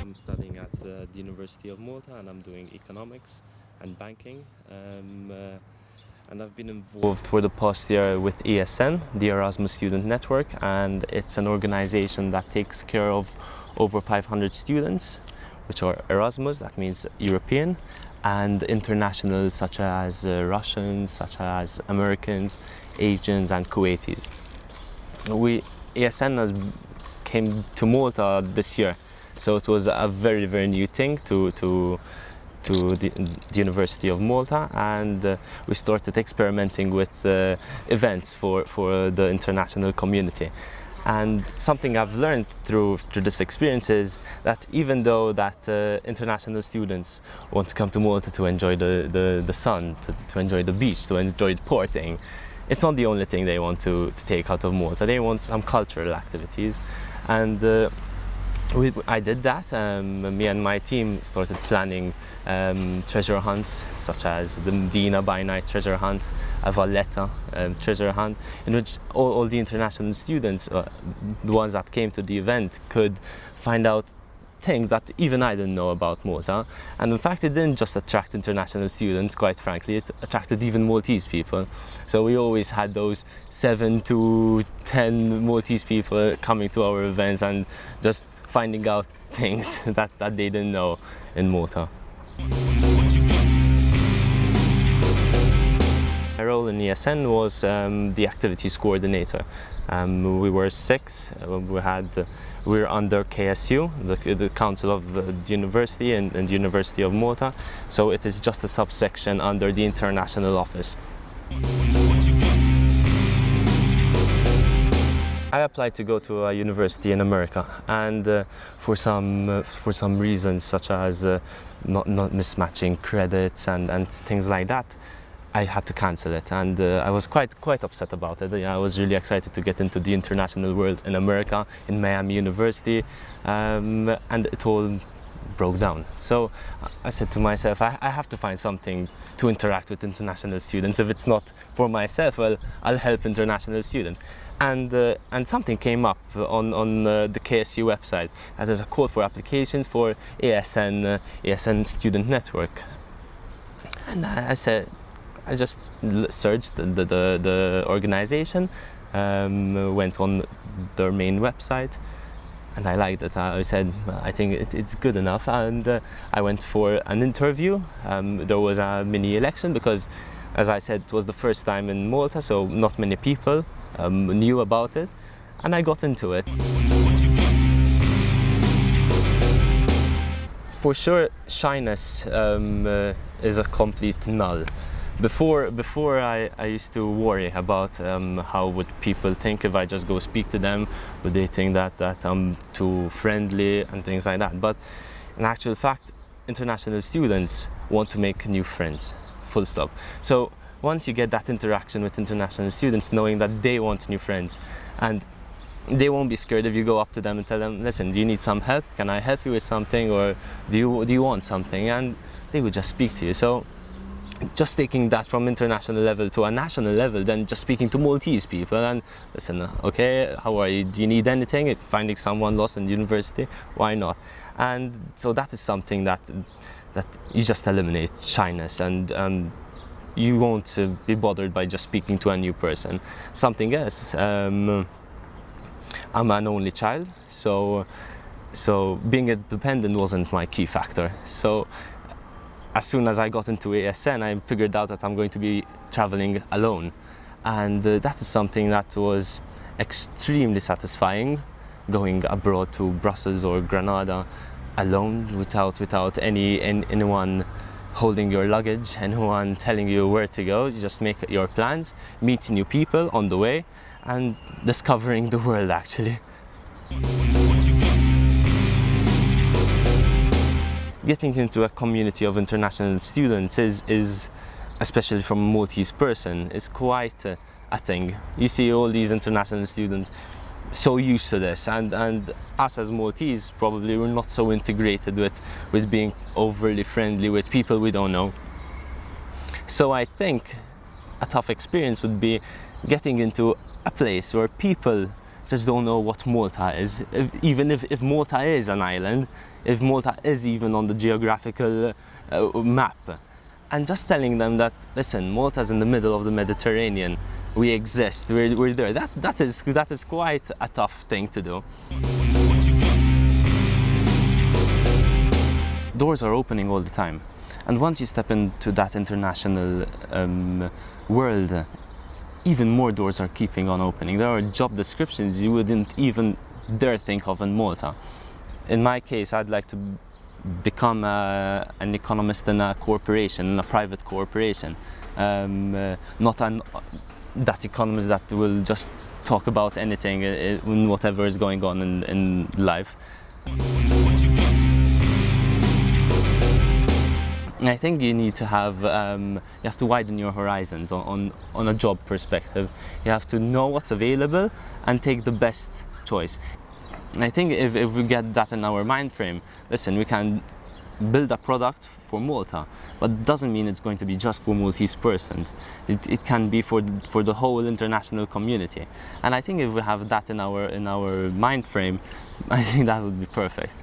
I'm studying at the University of Malta and I'm doing economics and banking. And I've been involved for the past year with ESN, the Erasmus Student Network, and it's an organization that takes care of over 500 students, which are Erasmus, that means European, and international, such as Russians, such as Americans, Asians, and Kuwaitis. ESN came to Malta this year, so it was a very, very new thing to the University of Malta, and we started experimenting with events for the international community. And something I've learned through this experience is that even though that international students want to come to Malta to enjoy the sun, to enjoy the beach, to enjoy porting, it's not the only thing they want to take out of Malta. They want some cultural activities, and I did that. Me and my team started planning treasure hunts, such as the Medina by night treasure hunt, a Valletta treasure hunt, in which all the international students, the ones that came to the event, could find out things that even I didn't know about Malta. And in fact, it didn't just attract international students, quite frankly, it attracted even Maltese people. So we always had those 7 to 10 Maltese people coming to our events and just finding out things that they didn't know in Malta. My role in ESN was the activities coordinator. We were 6. We were under KSU, the Council of the University and the University of Malta. So it is just a subsection under the International Office. I applied to go to a university in America, and for some reasons, such as not mismatching credits and things like that, I had to cancel it, and I was quite upset about it. I was really excited to get into the international world in America, in Miami University, and it all broke down. So I said to myself, I have to find something to interact with international students. If it's not for myself, well, I'll help international students. And something came up on the KSU website, that there's a call for applications for ESN Student Network. And I just searched the organization, went on their main website, and I liked it. I said, I think it's good enough, and I went for an interview. There was a mini election because, as I said, it was the first time in Malta, so not many people knew about it, and I got into it. For sure, shyness is a complete null. Before I used to worry about how would people think if I just go speak to them. Would they think that I'm too friendly and things like that? But in actual fact, international students want to make new friends, full stop. So once you get that interaction with international students, knowing that they want new friends, and they won't be scared if you go up to them and tell them, listen, do you need some help? Can I help you with something? Or do you want something? And they would just speak to you. So just taking that from international level to a national level, then just speaking to Maltese people and listen, okay, how are you? Do you need anything? If finding someone lost in the university, why not? And so that is something that you just eliminate shyness, and you won't be bothered by just speaking to a new person. Something else, I'm an only child, so being independent wasn't my key factor. So as soon as I got into ESN, I figured out that I'm going to be traveling alone, and that is something that was extremely satisfying, going abroad to Brussels or Granada alone, without anyone holding your luggage, anyone telling you where to go. You just make your plans, meet new people on the way, and discovering the world, actually. Getting into a community of international students is especially from a Maltese person, is quite a thing. You see all these international students so used to this, and us as Maltese probably we're not so integrated with being overly friendly with people we don't know. So I think a tough experience would be getting into a place where people just don't know what Malta is, even if Malta is an island, if Malta is even on the geographical map, and just telling them that, listen, Malta's in the middle of the Mediterranean, we exist, we're there. That is quite a tough thing to do. Doors are opening all the time, and once you step into that international world, even more doors are keeping on opening. There are job descriptions you wouldn't even dare think of in Malta. In my case, I'd like to become an economist in a corporation, in a private corporation, not that economist that will just talk about anything in whatever is going on in life. I think you need to have, you have to widen your horizons on a job perspective. You have to know what's available and take the best choice. I think if we get that in our mind frame, listen, we can build a product for Malta, but it doesn't mean it's going to be just for Maltese persons. It can be for the whole international community. And I think if we have that in our mind frame, I think that would be perfect.